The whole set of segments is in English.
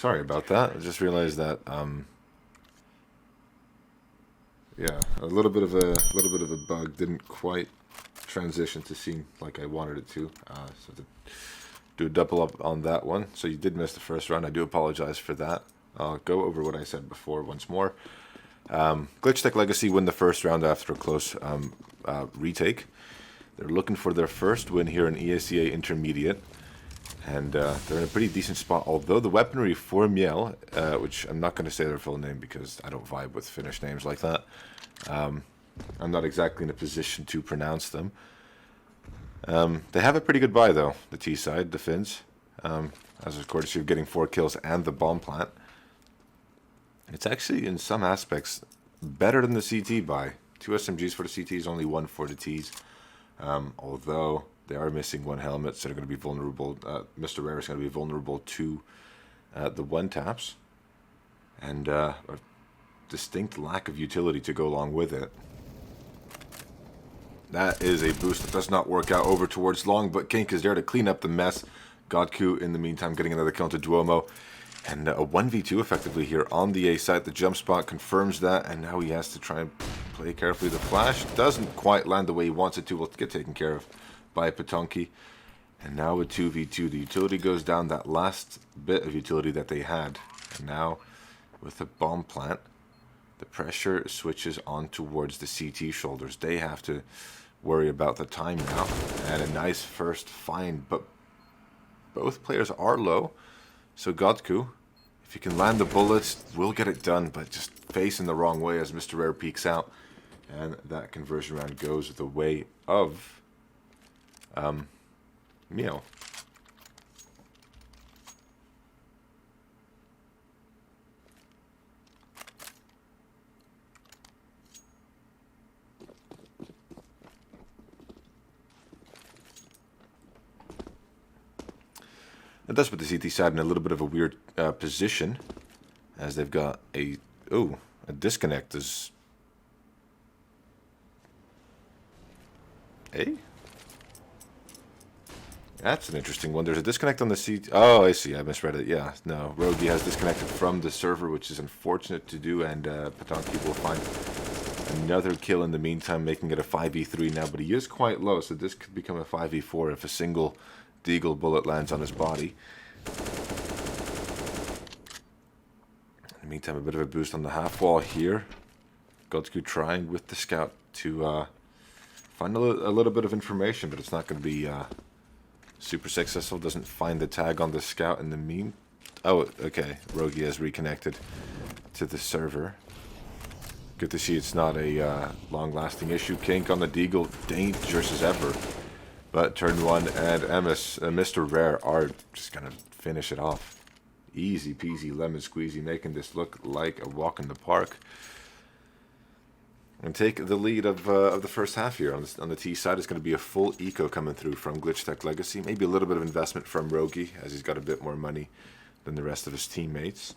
sorry about that. I just realized that, yeah, a little bit of a bug. Didn't quite transition to seem like I wanted it to. So to do a double up on that one. So you did miss the first round. I do apologize for that. I'll go over what I said before once more. Glitchtech Legacy win the first round after a close retake. They're looking for their first win here in ESEA Intermediate. And they're in a pretty decent spot, although the weaponry for Miel, which I'm not going to say their full name because I don't vibe with Finnish names like that. I'm not exactly in a position to pronounce them. They have a pretty good buy, though, the T side, the Finns, as a courtesy of getting 4 kills and the bomb plant. It's actually, in some aspects, better than the CT buy. 2 SMGs for the CTs, only 1 for the Ts. Although they are missing 1 helmet, so they're going to be vulnerable. Mr. Rare is going to be vulnerable to the 1-taps. And a distinct lack of utility to go along with it. That is a boost that does not work out over towards long, but Kink is there to clean up the mess. Godku, in the meantime, getting another kill to Duomo. And a 1v2 effectively here on the A site. The jump spot confirms that, and now he has to try and play carefully. The flash doesn't quite land the way he wants it to. Will get taken care of by Patonki. And now a 2v2. The utility goes down, that last bit of utility that they had. And now, with the bomb plant, the pressure switches on towards the CT shoulders. They have to worry about the time now. And a nice first find, but both players are low. So Godku, if he can land the bullets, will get it done, but just facing the wrong way as Mr. Rare peeks out. And that conversion round goes the way of Mio. That does put the CT side in a little bit of a weird position, as they've got a disconnect. Is that's an interesting one. There's a disconnect on the CT. Oh, I see. I misread it. Yeah, no. Rogi has disconnected from the server, which is unfortunate to do, and Patonki will find another kill in the meantime, making it a 5v3 now. But he is quite low, so this could become a 5v4 if a single Deagle bullet lands on his body. In the meantime, a bit of a boost on the half wall here. Godsku trying with the scout to find a little bit of information, but it's not going to be super successful. Doesn't find the tag on the scout in the mean. Oh, okay. Rogi has reconnected to the server. Good to see it's not a long-lasting issue. Kink on the Deagle, dangerous as ever. But turn 1 and Mr. Rare are just going to finish it off. Easy peasy lemon squeezy, making this look like a walk in the park. And take the lead of the first half here. On the T side, it's going to be a full eco coming through from Glitchtech Legacy. Maybe a little bit of investment from Rogi, as he's got a bit more money than the rest of his teammates.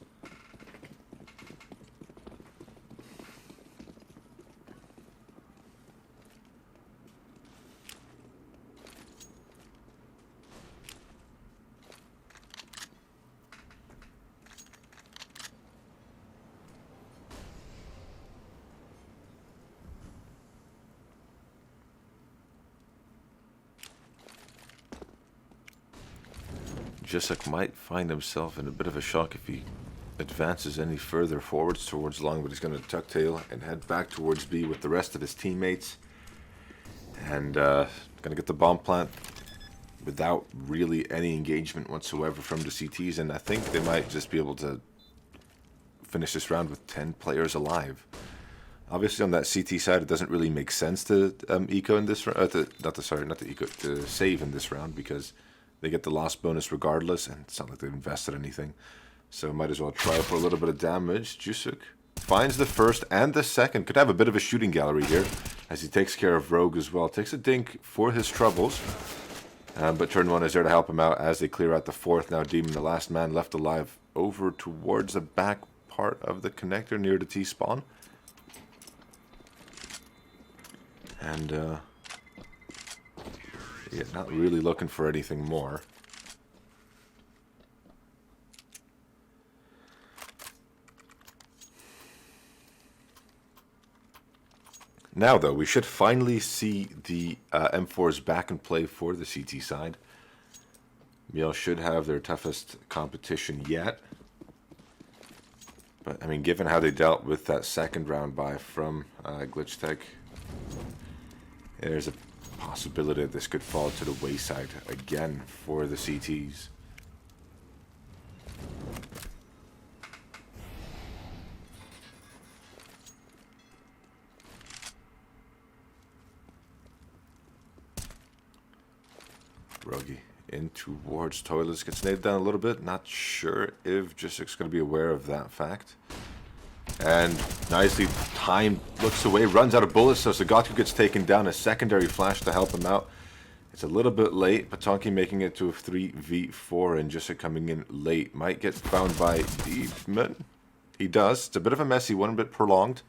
Jessic might find himself in a bit of a shock if he advances any further forwards towards long, but he's going to tuck tail and head back towards B with the rest of his teammates. And going to get the bomb plant without really any engagement whatsoever from the CTs, and I think they might just be able to finish this round with 10 players alive. Obviously, on that CT side, it doesn't really make sense to eco in this round. To save in this round, because they get the loss bonus regardless, and it's not like they've invested anything. So might as well try for a little bit of damage. Jusuk finds the first and the second. Could have a bit of a shooting gallery here, as he takes care of Rogue as well. Takes a dink for his troubles. But turn 1 is there to help him out as they clear out the fourth. Now Demon, the last man left alive, over towards the back part of the connector near the T-spawn. And yeah, not really looking for anything more. Now, though, we should finally see the M4s back in play for the CT side. Miel should have their toughest competition yet. But, I mean, given how they dealt with that second round buy from Glitchtech, there's a possibility that this could fall to the wayside again for the CTs. Rogi in towards toilets, gets nailed down a little bit. Not sure if Jisik's going to be aware of that fact. And nicely timed, looks away, runs out of bullets, so Sagatku gets taken down. A secondary flash to help him out. It's a little bit late. Patonki making it to a 3v4, and Jisik coming in late. Might get found by Demon. He does. It's a bit of a messy one, a bit prolonged.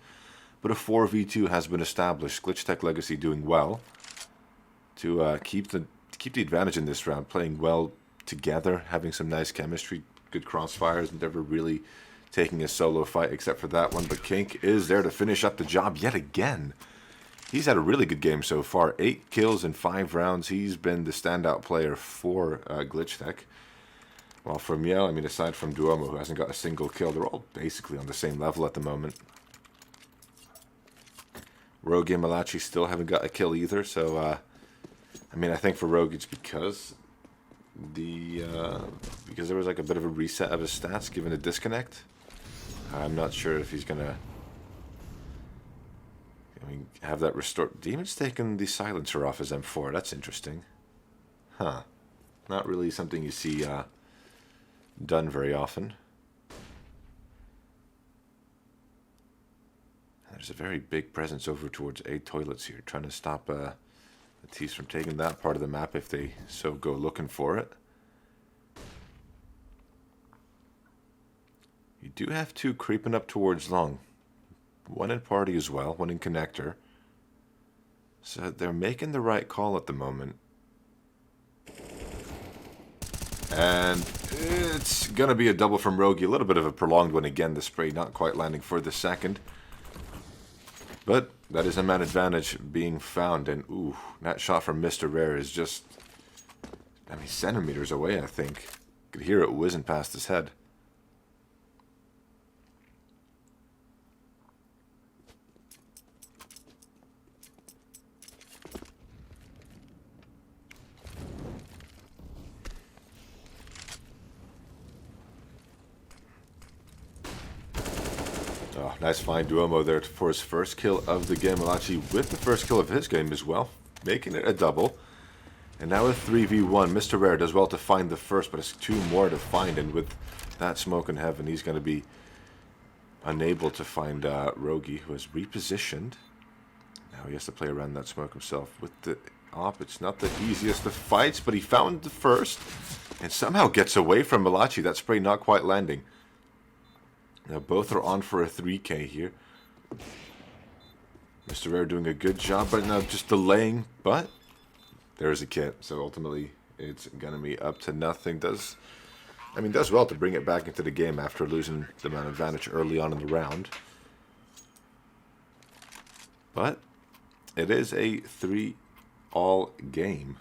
But a 4v2 has been established. Glitchtech Legacy doing well to keep the advantage in this round, playing well together, having some nice chemistry, good crossfires, and never really taking a solo fight except for that one. But Kink is there to finish up the job yet again. He's had a really good game so far. 8 kills in 5 rounds. He's been the standout player for Glitchtech. While for Miel, I mean, aside from Duomo, who hasn't got a single kill, they're all basically on the same level at the moment. Rogi and Malachi still haven't got a kill either, so I mean, I think for Rogue it's because there was like a bit of a reset of his stats given the disconnect. I'm not sure if he's gonna have that restored. Demon's taken the silencer off his M4. That's interesting. Huh. Not really something you see done very often. There's a very big presence over towards A toilets here, trying to stop the T's from taking that part of the map if they so go looking for it. You do have 2 creeping up towards long. One in party as well, one in connector. So they're making the right call at the moment. And it's going to be a double from Rogi. A little bit of a prolonged one again. The spray not quite landing for the second. But that is a man advantage being found. And ooh, that shot from Mr. Rare is just, I mean, centimeters away, I think. Could hear it whizzing past his head. Oh, nice find, Duomo there for his first kill of the game. Malachi with the first kill of his game as well, making it a double. And now a 3v1. Mr. Rare does well to find the first, but it's 2 more to find. And with that smoke in heaven, he's going to be unable to find Rogi, who has repositioned. Now he has to play around that smoke himself. With the op, it's not the easiest of fights, but he found the first. And somehow gets away from Malachi. That spray not quite landing. Now both are on for a 3k here. Mr. Rare doing a good job right now, just delaying, but there's a kit. So ultimately, it's going to be up to nothing. Does well to bring it back into the game after losing the man advantage early on in the round. But it is a 3-all game.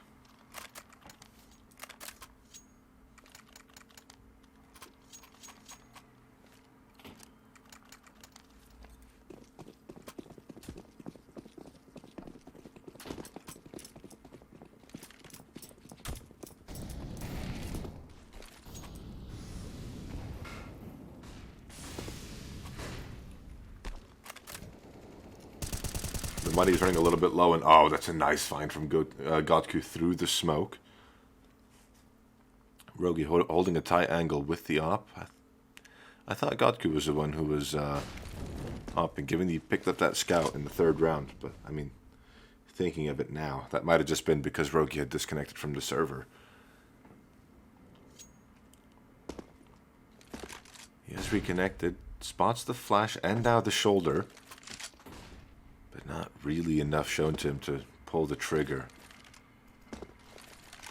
The money's running a little bit low, and oh, that's a nice find from Gotku through the smoke. Rogi holding a tight angle with the op. I thought Gotku was the one who was op, and given he picked up that scout in the 3rd round. But, I mean, thinking of it now, that might have just been because Rogi had disconnected from the server. He has reconnected, spots the flash and now the shoulder. But not really enough shown to him to pull the trigger.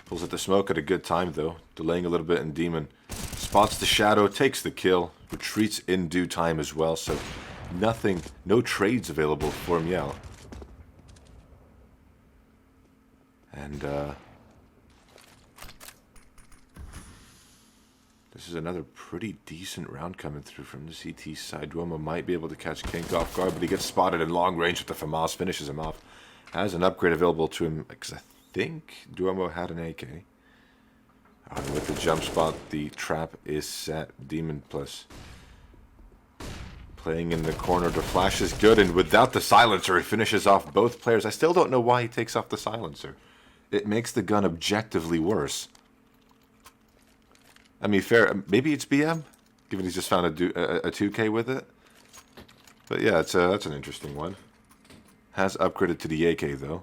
Pulls at the smoke at a good time though, delaying a little bit, and Demon spots the shadow, takes the kill, retreats in due time as well, so nothing, no trades available for Miel. And this is another pretty decent round coming through from the CT side. Duomo might be able to catch Kink off guard, but he gets spotted in long range with the FAMAS, finishes him off. Has an upgrade available to him, because I think Duomo had an AK. With the jump spot, the trap is set. Demon plus playing in the corner. The flash is good, and without the silencer, he finishes off both players. I still don't know why he takes off the silencer. It makes the gun objectively worse. I mean, fair. Maybe it's BM, given he's just found a 2K with it. But yeah, that's an interesting one. Has upgraded to the AK though.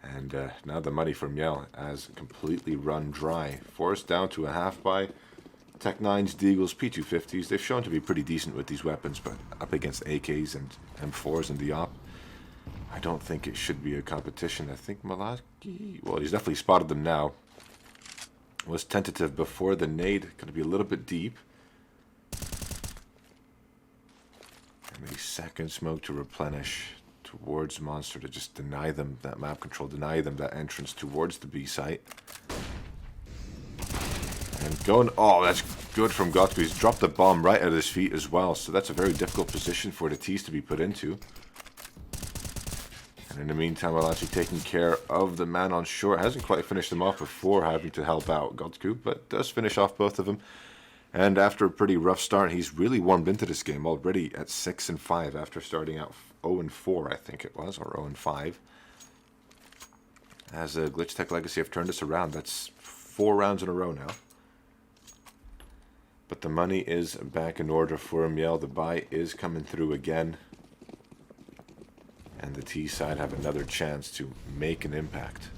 And now the money from Miel has completely run dry. Forced down to a half buy. Tech 9s, Deagles, P250s. They've shown to be pretty decent with these weapons, but up against AKs and M4s in the op, I don't think it should be a competition. I think Malaki, well, he's definitely spotted them now. Was tentative before the nade. Going to be a little bit deep. And a second smoke to replenish towards Monster to just deny them that map control, deny them that entrance towards the B site. And going, oh, that's good from Gotku. He's dropped the bomb right at his feet as well, so that's a very difficult position for the T's to be put into. And in the meantime, while actually taking care of the man on shore, hasn't quite finished him off before having to help out Gotku, but does finish off both of them. And after a pretty rough start, he's really warmed into this game already at 6-5 after starting out 0-4, I think it was, or 0-5. As a Glitchtech Legacy have turned this around. That's 4 rounds in a row now. But the money is back in order for Miel. The buy is coming through again. And the T side have another chance to make an impact.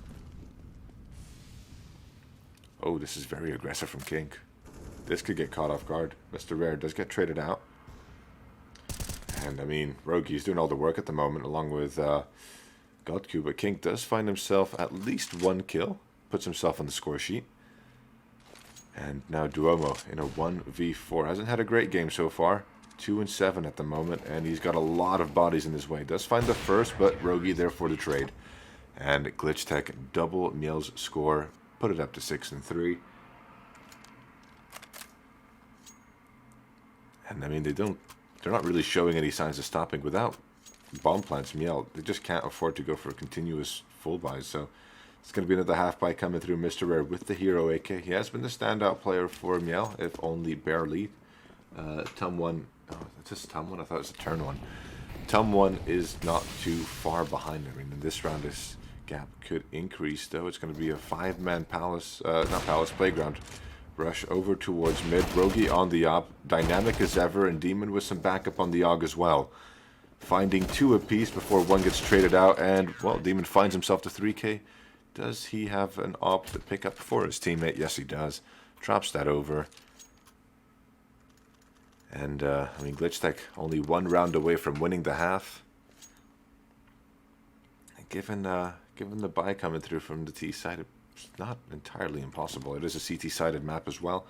Oh, this is very aggressive from Kink. This could get caught off guard. Mr. Rare does get traded out. And I mean, Rogi's doing all the work at the moment along with Gotku, but Kink does find himself at least 1 kill. Puts himself on the score sheet. And now Duomo in a 1v4. Hasn't had a great game so far. 2-7 at the moment, and he's got a lot of bodies in his way. Does find the first, but Rogi there for the trade. And Glitchtech double Miel's score. Put it up to 6-3. And I mean, they're not really showing any signs of stopping. Without bomb plants, Miel, they just can't afford to go for continuous full buys. So it's going to be another half buy coming through Mr. Rare with the hero AK. He has been the standout player for Miel, if only barely. Tum 1, oh, is this Tum 1? I thought it was a turn 1. Tum 1 is not too far behind him. I mean, in this round, this gap could increase, though. It's going to be a 5-man palace, not palace, playground. Rush over towards mid. Rogi on the op. Dynamic as ever. And Demon with some backup on the AUG as well. Finding 2 apiece before 1 gets traded out. And, well, Demon finds himself to 3k. Does he have an op to pick up for his teammate? Yes, he does. Drops that over. And, I mean, Glitchtech only 1 round away from winning the half. Given the buy coming through from the T side, it's not entirely impossible. It is a CT-sided map as well,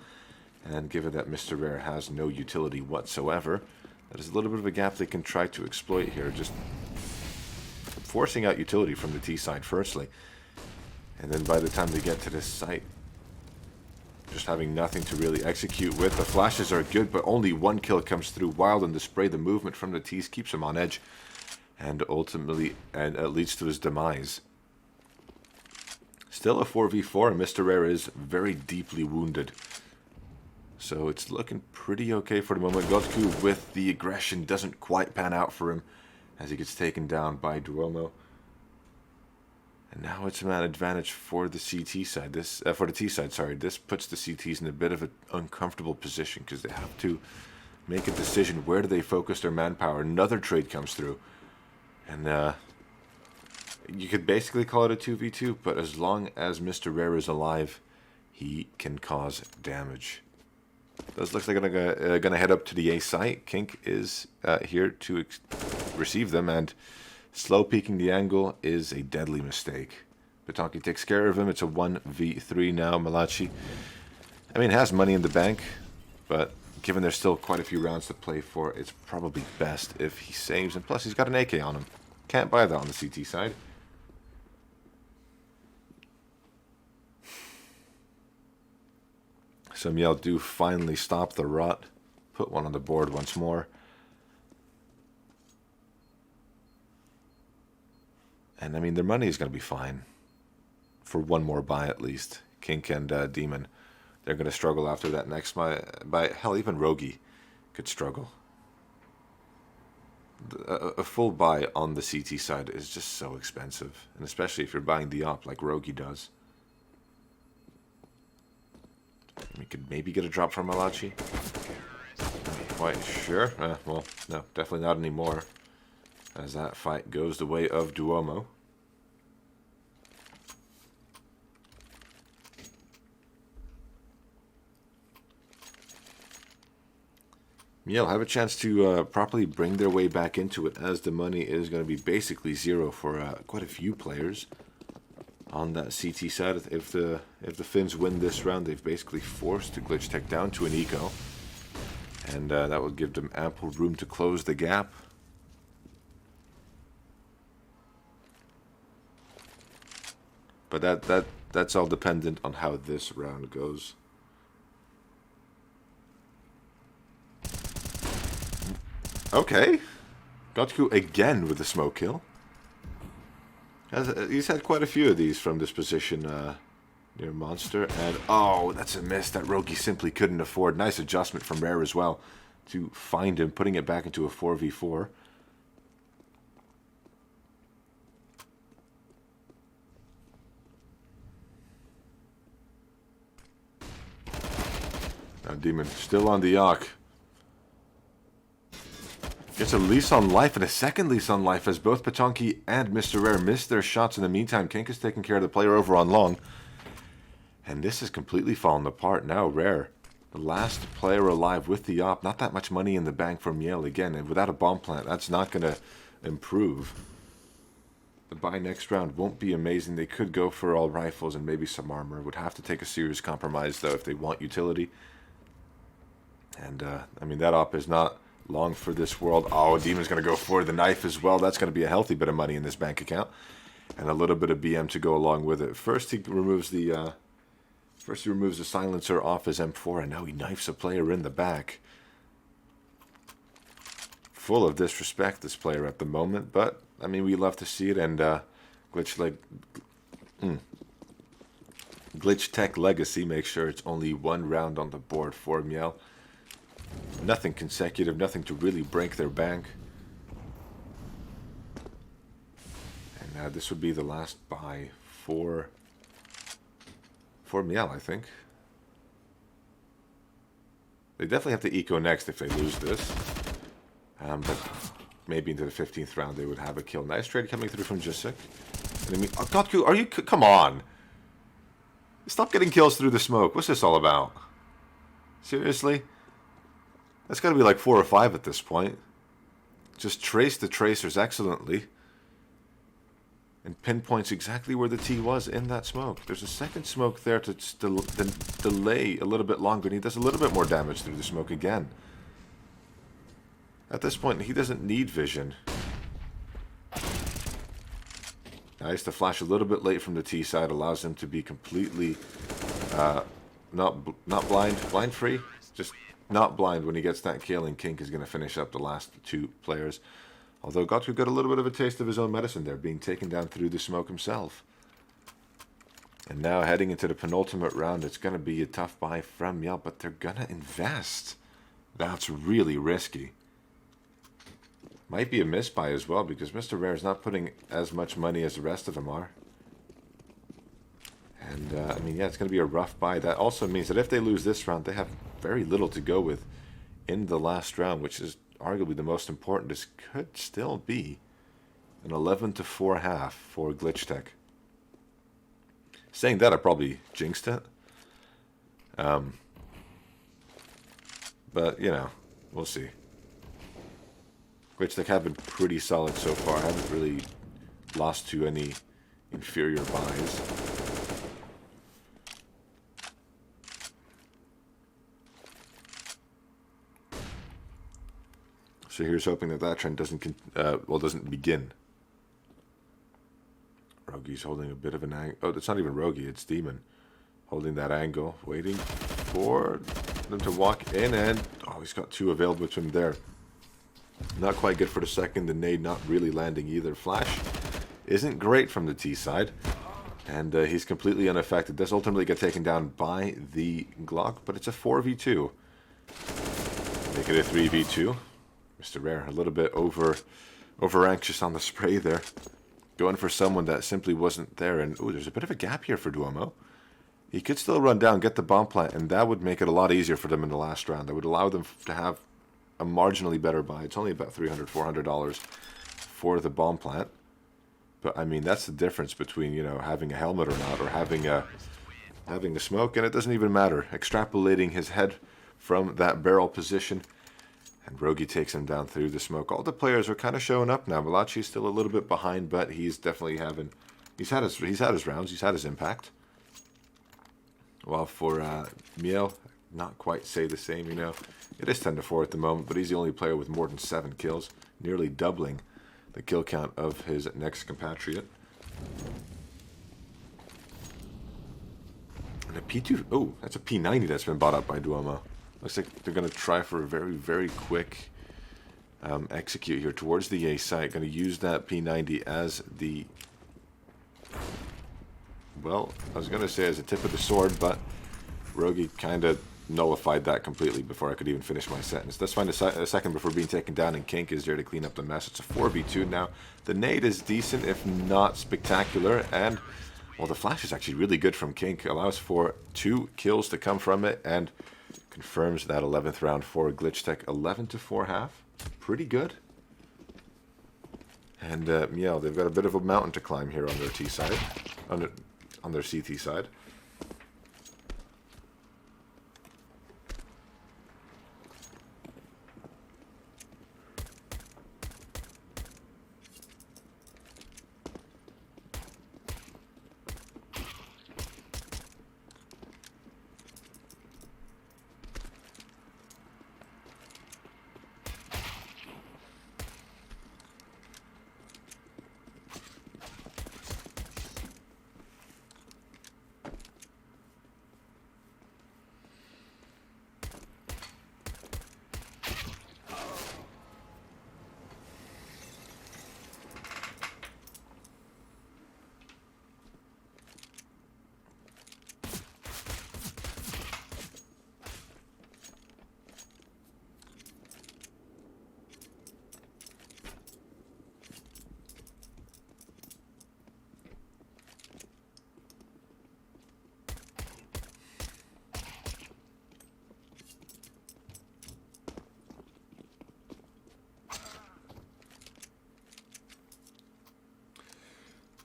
and given that Mr. Rare has no utility whatsoever, that is a little bit of a gap they can try to exploit here, just forcing out utility from the T side firstly, and then by the time they get to this site, just having nothing to really execute with. The flashes are good, but only 1 kill comes through. Wild in the spray. The movement from the T's keeps him on edge, and ultimately leads to his demise. Still a 4v4, and Mr. Rare is very deeply wounded. So it's looking pretty okay for the moment. Gotku with the aggression doesn't quite pan out for him as he gets taken down by Duomo. And now it's an advantage for the CT side. For the T side, sorry. This puts the CTs in a bit of an uncomfortable position because they have to make a decision. Where do they focus their manpower? Another trade comes through. And you could basically call it a 2v2, but as long as Mr. Rare is alive, he can cause damage. Does look like they're gonna head up to the A site. Kink is here to receive them, and slow peeking the angle is a deadly mistake. Pataki takes care of him. It's a 1v3 now. Malachi, I mean, has money in the bank, but given there's still quite a few rounds to play for, it's probably best if he saves. And plus, he's got an AK on him. Can't buy that on the CT side. So Miel do finally stop the rot. Put one on the board once more. And I mean, their money is going to be fine. For one more buy at least. Kink and Demon. They're going to struggle after that next buy. Hell, even Rogi could struggle. A full buy on the CT side is just so expensive. And especially if you're buying the op like Rogi does. We could maybe get a drop from Malachi. Not quite sure. Well, no, definitely not anymore. As that fight goes the way of Duomo. Miel have a chance to properly bring their way back into it, as the money is going to be basically zero for quite a few players on that CT side. If the Finns win this round, they've basically forced the Glitchtech down to an eco, and that will give them ample room to close the gap. But that's all dependent on how this round goes. Okay, Gotku again with the smoke kill. He's had quite a few of these from this position near Monster. And oh, that's a miss that Rogi simply couldn't afford. Nice adjustment from Rare as well to find him, putting it back into a 4v4. Now Demon still on the Yak. Gets a lease on life and a second lease on life as both Patonki and Mr. Rare missed their shots. In the meantime, Kink is taking care of the player over on long. And this has completely fallen apart now. Rare, the last player alive with the op. Not that much money in the bank for Miel again. And without a bomb plant, that's not going to improve. The buy next round won't be amazing. They could go for all rifles and maybe some armor. Would have to take a serious compromise, though, if they want utility. And, I mean, that op is not long for this world. Oh, Demon's going to go for the knife as well. That's going to be a healthy bit of money in this bank account. And a little bit of BM to go along with it. First, he removes the silencer off his M4, and now he knifes a player in the back. Full of disrespect, this player at the moment. But, I mean, we love to see it. And Glitchtech Legacy makes sure it's only one round on the board for Miel. Nothing consecutive, nothing to really break their bank. And this would be the last buy for Miel, I think. They definitely have to eco next if they lose this. But maybe into the 15th round they would have a kill. Nice trade coming through from Jusik. And I mean, oh, Gotku, are you... Come on! Stop getting kills through the smoke. What's this all about? Seriously? That's got to be like 4 or 5 at this point. Just trace the tracers excellently. And pinpoints exactly where the T was in that smoke. There's a second smoke there to delay a little bit longer. And he does a little bit more damage through the smoke again. At this point, he doesn't need vision. Nice to flash a little bit late from the T side. Allows him to be completely not blind free. Just... not blind when he gets that kill, and Kink is going to finish up the last 2 players. Although Gotku got a little bit of a taste of his own medicine there, being taken down through the smoke himself. And now heading into the penultimate round, it's going to be a tough buy from Miel, but they're going to invest. That's really risky. Might be a misbuy as well, because Mr. Rare is not putting as much money as the rest of them are. And, I mean, yeah, it's going to be a rough buy. That also means that if they lose this round, they have very little to go with in the last round, which is arguably the most important. This could still be an 11-4 half for Glitchtech. Saying that, I probably jinxed it. But, you know, we'll see. Glitchtech have been pretty solid so far. I haven't really lost to any inferior buys. So here's hoping that that trend doesn't begin. Rogi's holding a bit of an angle. Oh, it's not even Rogi, it's Demon. Holding that angle, waiting. for them to walk in, and oh, he's got 2 available to him there. Not quite good for the second. The nade not really landing either. Flash isn't great from the T side, and he's completely unaffected. Does ultimately get taken down by the Glock, but it's a 4v2. Make it a 3v2. Mr. Rare a little bit over anxious on the spray there, going for someone that simply wasn't there. And ooh, there's a bit of a gap here for Duomo. He could still run down, get the bomb plant, and that would make it a lot easier for them in the last round. That would allow them to have a marginally better buy. It's only about $300, $400 for the bomb plant. But, I mean, that's the difference between, you know, having a helmet or not, or having a smoke, and it doesn't even matter. Extrapolating his head from that barrel position, and Rogi takes him down through the smoke. All the players are kind of showing up now. Malachi's still a little bit behind, but he's definitely having... He's had his rounds. He's had his impact. While for Miel, not quite say the same, you know. It is 10-4 at the moment, but he's the only player with more than 7 kills, nearly doubling the kill count of his next compatriot. And a P2, oh, that's a P90 that's been bought up by Duomo. Looks like they're going to try for a very, very quick execute here towards the A site. Going to use that P90 as the... Well, I was going to say as a tip of the sword, but Rogi kind of nullified that completely before I could even finish my sentence. Let's find a second before being taken down, and Kink is there to clean up the mess. It's a 4v2 now. The nade is decent, if not spectacular, and, well, the flash is actually really good from Kink. Allows for 2 kills to come from it, and confirms that 11th round for Glitchtech. 11-4 half. Pretty good. And, yeah, they've got a bit of a mountain to climb here on their T side. On their CT side.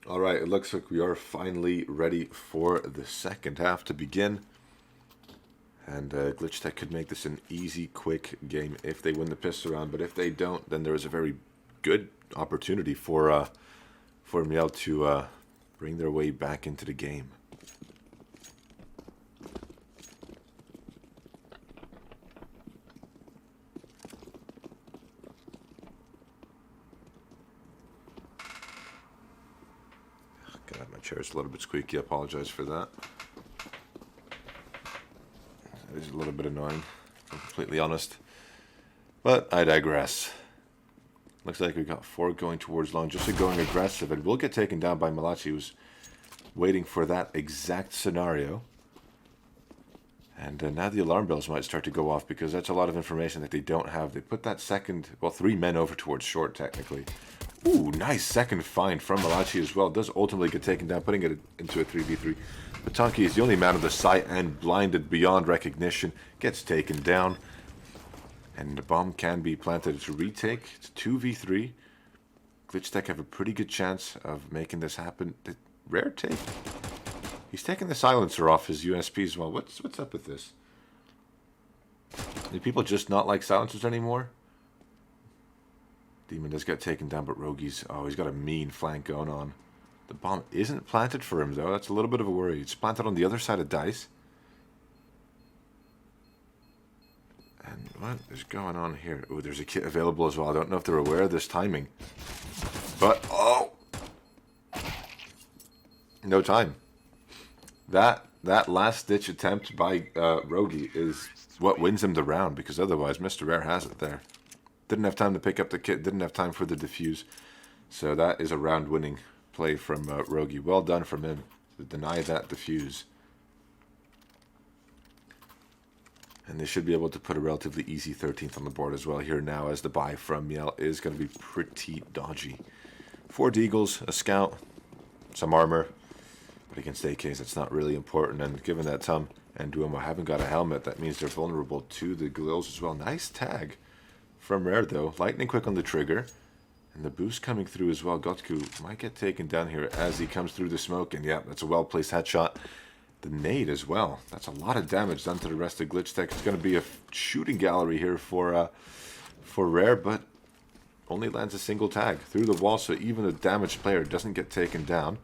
Alright, it looks like we are finally ready for the second half to begin. And Glitchtech could make this an easy, quick game if they win the pistol round. But if they don't, then there is a very good opportunity for Miel to bring their way back into the game. God, my chair is a little bit squeaky. I apologize for that. It is a little bit annoying, if I'm completely honest. But I digress. Looks like we've got 4 going towards long, just going aggressive, and we'll get taken down by Malachi, who's waiting for that exact scenario. And now the alarm bells might start to go off, because that's a lot of information that they don't have. They put that second, well, 3 men over towards short, technically. Ooh, nice second find from Malachi as well. Does ultimately get taken down, putting it into a 3v3. Patonki is the only man of the site and blinded beyond recognition. Gets taken down. And the bomb can be planted to retake. It's 2v3. Glitchtech have a pretty good chance of making this happen. The rare take. He's taking the silencer off his USP as well. What's up with this? Do people just not like silencers anymore? Demon does get taken down, but Rogi's... Oh, he's got a mean flank going on. The bomb isn't planted for him, though. That's a little bit of a worry. It's planted on the other side of Dice. And what is going on here? Oh, there's a kit available as well. I don't know if they're aware of this timing. But, oh! No time. That that last-ditch attempt by Rogi is what wins him the round, because otherwise Mr. Rare has it there. Didn't have time to pick up the kit, didn't have time for the defuse. So that is a round-winning play from Rogi. Well done from him to deny that defuse. And they should be able to put a relatively easy 13th on the board as well here now, as the buy from Miel is going to be pretty dodgy. 4 Deagles, a Scout, some armor. But against AKs, it's not really important. And given that Tum and Duomo haven't got a helmet, that means they're vulnerable to the Glills as well. Nice tag from Rare, though. Lightning quick on the trigger. And the boost coming through as well. Gotku might get taken down here as he comes through the smoke. And yeah, that's a well-placed headshot. The nade as well. That's a lot of damage done to the rest of Glitchtech. It's going to be a shooting gallery here for Rare, but only lands a single tag through the wall, so even a damaged player doesn't get taken down.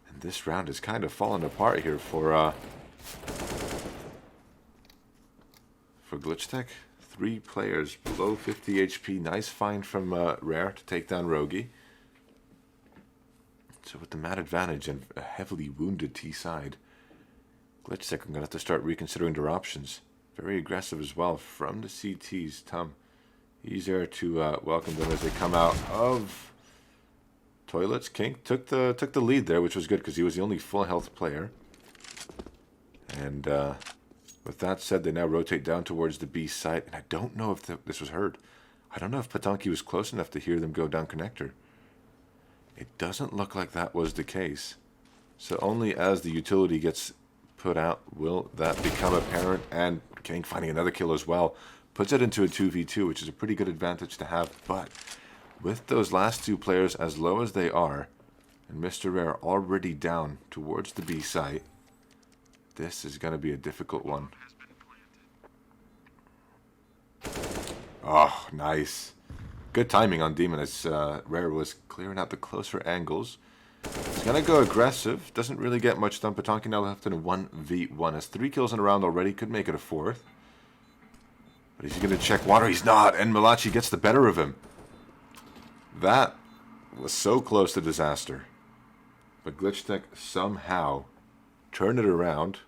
And this round is kind of falling apart here for Glitchtech. 3 players below 50 HP. Nice find from Rare to take down Rogi. So with the mat advantage and a heavily wounded T side, Glitchtech are going to have to start reconsidering their options. Very aggressive as well from the CTs. Tum, he's there to welcome them as they come out of toilets. Kink took the lead there, which was good because he was the only full health player. And with that said, they now rotate down towards the B site. And I don't know if this was heard. I don't know if Patonki was close enough to hear them go down connector. It doesn't look like that was the case. So only as the utility gets put out will that become apparent. And King finding another kill as well puts it into a 2v2, which is a pretty good advantage to have. But with those last 2 players as low as they are, and Mr. Rare already down towards the B site, this is going to be a difficult one. Oh, nice. Good timing on Demon as Rare was clearing out the closer angles. He's going to go aggressive. Doesn't really get much done. Patonki now left in a 1v1. Has 3 kills in a round already. Could make it a 4th. But is he going to check water? He's not. And Malachi gets the better of him. That was so close to disaster. But Glitchtech somehow turn it around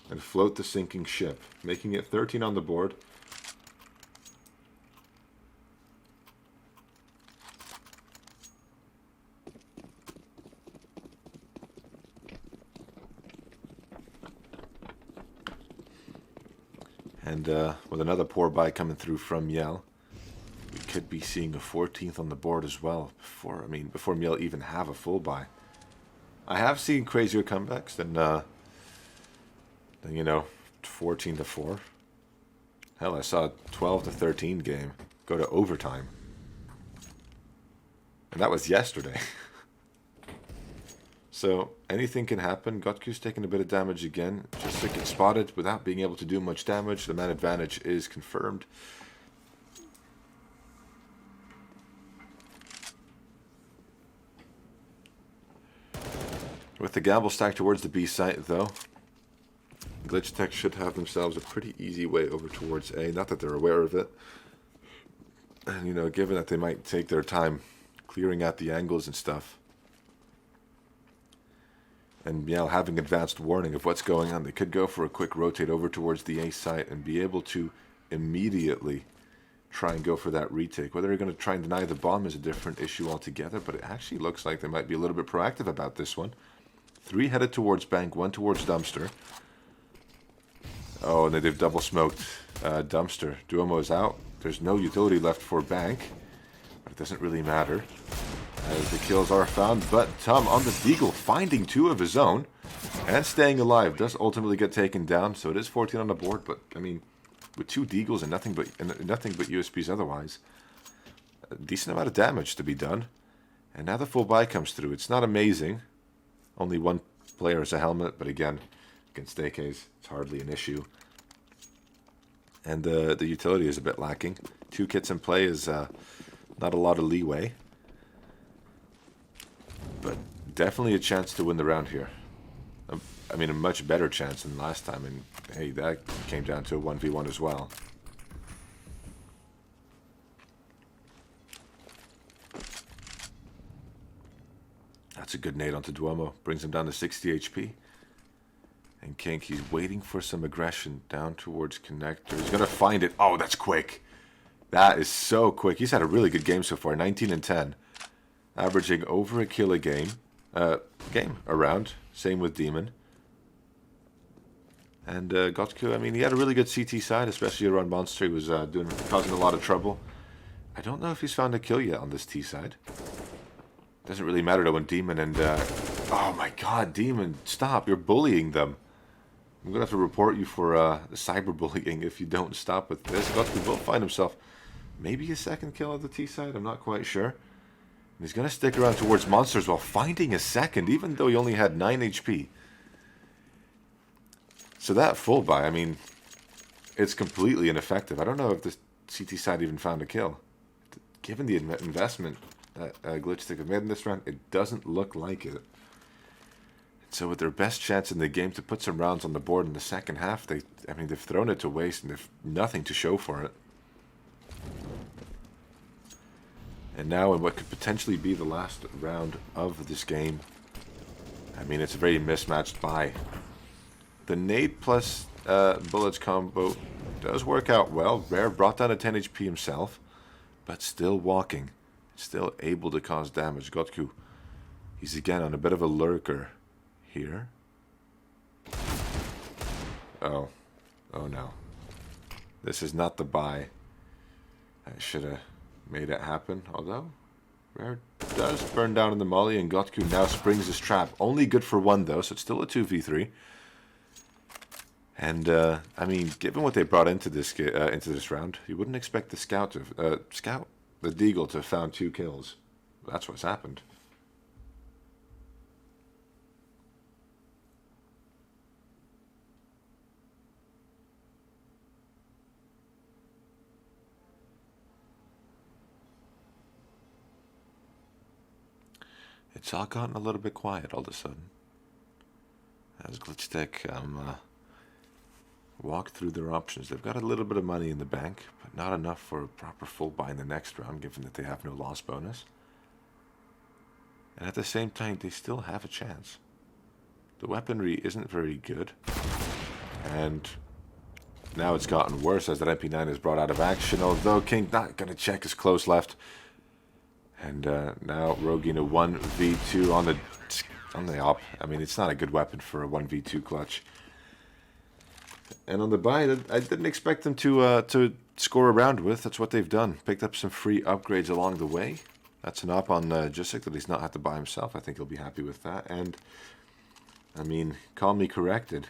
and float the sinking ship, making it 13 on the board. And with another poor buy coming through from Miel, we could be seeing a 14th on the board as well before Miel even have a full buy. I have seen crazier comebacks than 14 to 4. Hell, I saw a 12 to 13 game go to overtime, and that was yesterday. So anything can happen. Gotku's taking a bit of damage again. Just to get spotted without being able to do much damage. The man advantage is confirmed. With the gamble stack towards the B site, though, Glitchtech should have themselves a pretty easy way over towards A. Not that they're aware of it. And, given that they might take their time clearing out the angles and stuff, and having advanced warning of what's going on, they could go for a quick rotate over towards the A site and be able to immediately try and go for that retake. Whether they're going to try and deny the bomb is a different issue altogether, but it actually looks like they might be a little bit proactive about this one. 3 headed towards bank, 1 towards dumpster. Oh, and they've double smoked dumpster. Duomo is out. There's no utility left for bank, but it doesn't really matter as the kills are found. But Tum on the deagle, finding 2 of his own and staying alive, does ultimately get taken down. So it is 14 on the board, but with 2 deagles and nothing but USPs otherwise, a decent amount of damage to be done. And now the full buy comes through. It's not amazing. Only 1 player has a helmet, but again, against AKs, it's hardly an issue. And the utility is a bit lacking. 2 kits in play is not a lot of leeway. But definitely a chance to win the round here. A much better chance than last time. And hey, that came down to a 1v1 as well. That's a good nade onto Duomo. Brings him down to 60 HP. And Kink, he's waiting for some aggression down towards connector. He's going to find it. Oh, that's quick. That is so quick. He's had a really good game so far. 19 and 10. Averaging over a kill a game. Game around. Same with Demon. And Gotku, I mean, he had a really good CT side, especially around Monster. He was causing a lot of trouble. I don't know if he's found a kill yet on this T side. Doesn't really matter though when Demon and... oh my god, Demon, stop. You're bullying them. I'm going to have to report you for cyberbullying if you don't stop with this. Gotku will find himself maybe a second kill on the T side. I'm not quite sure. And he's going to stick around towards Monsters while finding a second, even though he only had 9 HP. So that full buy, I mean, it's completely ineffective. I don't know if this CT side even found a kill. Given the investment that Glitchtech have made in this round, it doesn't look like it. So with their best chance in the game to put some rounds on the board in the second half, they've thrown it to waste and they've nothing to show for it. And now in what could potentially be the last round of this game, I mean, it's a very mismatched buy. The nade plus bullets combo does work out well. Rare brought down a 10 HP himself, but still walking. Still able to cause damage. Gotku, he's again on a bit of a lurker here. Oh. Oh no. This is not the buy. I should have made it happen. Although, Rare does burn down in the molly, and Gotku now springs his trap. Only good for 1 though, so it's still a 2v3. And I mean, given what they brought into this round, you wouldn't expect the the Deagle to have found 2 kills. That's what's happened. It's all gotten a little bit quiet all of a sudden. As Glitchtech walk through their options. They've got a little bit of money in the bank, but not enough for a proper full buy in the next round, given that they have no loss bonus. And at the same time, they still have a chance. The weaponry isn't very good. And now it's gotten worse as that MP9 is brought out of action, although King not going to check his close left. And now Rogue in a 1v2 on the op. I mean, it's not a good weapon for a 1v2 clutch. And on the buy, I didn't expect them to score a round with. That's what they've done. Picked up some free upgrades along the way. That's an op on Jusik that he's not had to buy himself. I think he'll be happy with that. And, I mean, call me corrected.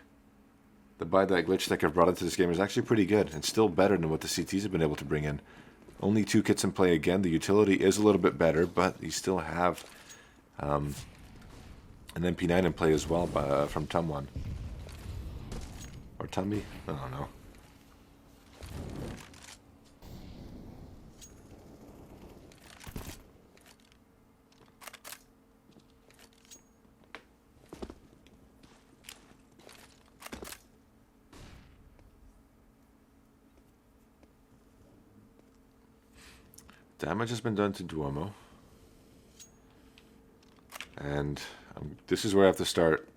The buy that Glitchtech have brought into this game is actually pretty good. And still better than what the CTs have been able to bring in. Only 2 kits in play again. The utility is a little bit better, but you still have an MP9 in play as well from Tumwan. Or Tumby? I don't know. Damage has been done to Duomo. And this is where I have to start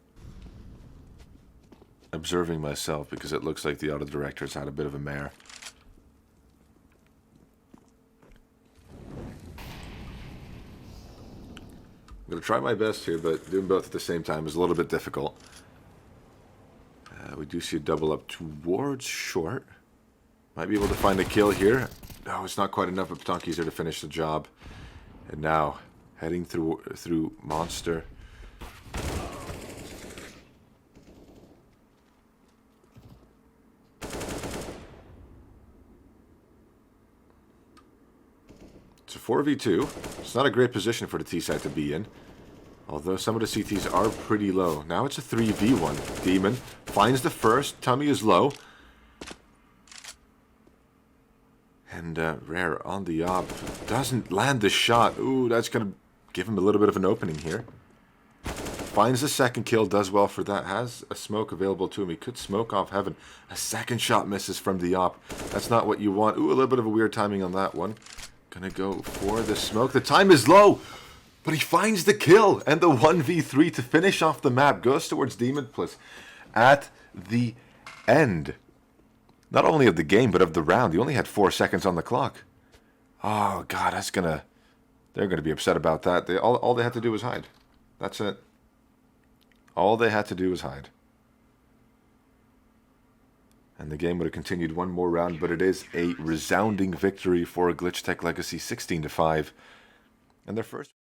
observing myself, because it looks like the auto director's had a bit of a mare. I'm going to try my best here, but doing both at the same time is a little bit difficult. We do see a double up towards short. Might be able to find a kill here. No, it's not quite enough, but Patonki's there to finish the job. And now, heading through Monster. It's a 4v2. It's not a great position for the T-side to be in. Although some of the CTs are pretty low. Now it's a 3v1. Demon finds the first. Tummy is low. And Rare on the op. Doesn't land the shot. Ooh, that's going to give him a little bit of an opening here. Finds the second kill. Does well for that. Has a smoke available to him. He could smoke off heaven. A second shot misses from the op. That's not what you want. Ooh, a little bit of a weird timing on that one. Gonna go for the smoke. The time is low. But he finds the kill. And the 1v3 to finish off the map goes towards Demon Plus at the end. Not only of the game, but of the round. You only had 4 seconds on the clock. Oh, God, they're gonna be upset about that. All they had to do was hide. That's it. All they had to do was hide. And the game would have continued one more round, but it is a resounding victory for Glitchtech Legacy, 16-5. And their first